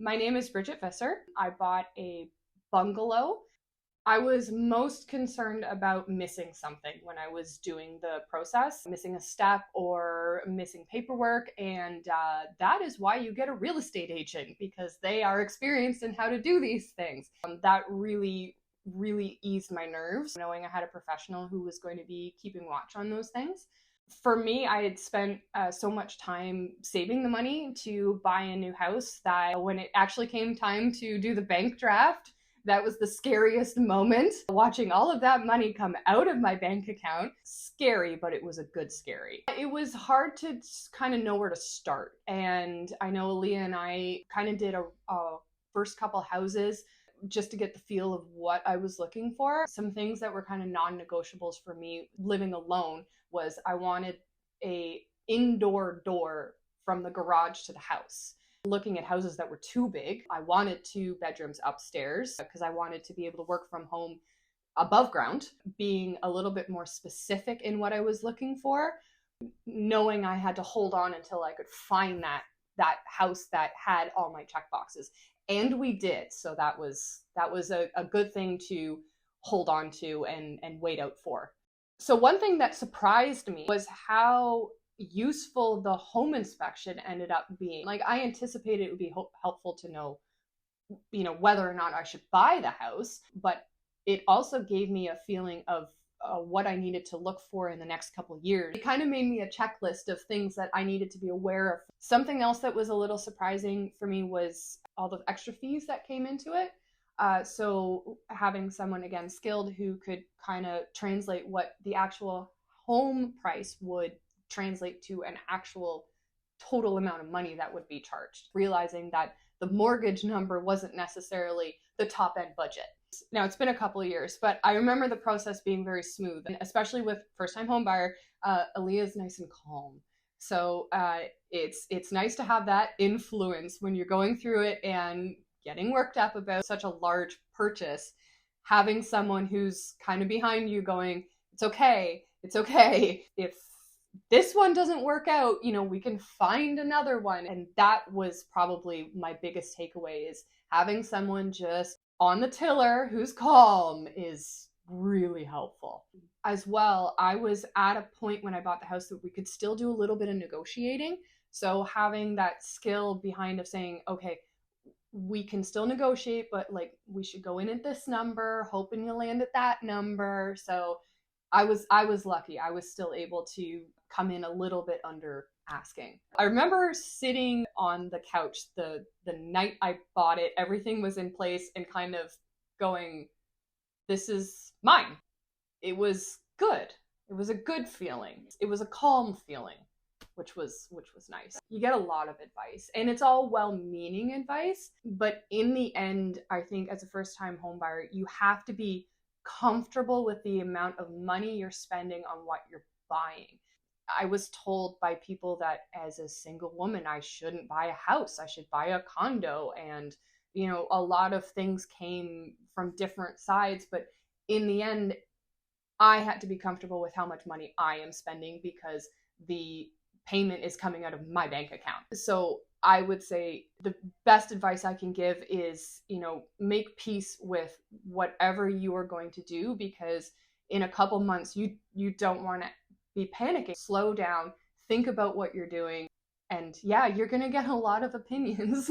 My name is Bridget Visser. I bought a bungalow. I was most concerned about missing something when I was doing the process, missing a step or missing paperwork. And that is why you get a real estate agent, because they are experienced in how to do these things. That really eased my nerves, knowing I had a professional who was going to be keeping watch on those things. For me, I had spent so much time saving the money to buy a new house that when it actually came time to do the bank draft, that was the scariest moment. Watching all of that money come out of my bank account, scary, but it was a good scary. It was hard to kind of know where to start. And I know Aaliyah and I kind of did a first couple houses just to get the feel of what I was looking for. Some things that were kind of non-negotiables for me living alone was I wanted a indoor door from the garage to the house. Looking at houses that were too big, I wanted 2 bedrooms upstairs because I wanted to be able to work from home above ground. Being a little bit more specific in what I was looking for, knowing I had to hold on until I could find that house that had all my check boxes. And we did. So that was a good thing to hold on to and wait out for. So one thing that surprised me was how useful the home inspection ended up being. Like, I anticipated it would be helpful to know, whether or not I should buy the house, but it also gave me a feeling of what I needed to look for in the next couple of years. It kind of made me a checklist of things that I needed to be aware of. Something else that was a little surprising for me was all the extra fees that came into it. So having someone, again, skilled, who could kind of translate what the actual home price would translate to an actual total amount of money that would be charged. Realizing that the mortgage number wasn't necessarily the top end budget. Now, it's been a couple of years, but I remember the process being very smooth, and especially with first-time home buyer, Aaliyah's nice and calm. So it's nice to have that influence when you're going through it and getting worked up about such a large purchase. Having someone who's kind of behind you going, it's okay. If this one doesn't work out, we can find another one. And that was probably my biggest takeaway, is having someone just on the tiller who's calm is really helpful. As well, I was at a point when I bought the house that we could still do a little bit of negotiating. So having that skill behind of saying, okay, we can still negotiate, but like, we should go in at this number, hoping you land at that number. So I was lucky. I was still able to come in a little bit under asking. I remember sitting on the couch the night I bought it, everything was in place, and kind of going, this is mine. It was good. It was a good feeling. It was a calm feeling, which was nice. You get a lot of advice, and it's all well-meaning advice, but in the end, I think as a first-time home buyer, you have to be comfortable with the amount of money you're spending on what you're buying. I was told by people that as a single woman, I shouldn't buy a house. I should buy a condo. And, a lot of things came from different sides. But in the end, I had to be comfortable with how much money I am spending, because the payment is coming out of my bank account. So I would say the best advice I can give is, make peace with whatever you are going to do, because in a couple months, you don't want to be panicking. Slow down, think about what you're doing, and yeah, you're going to get a lot of opinions.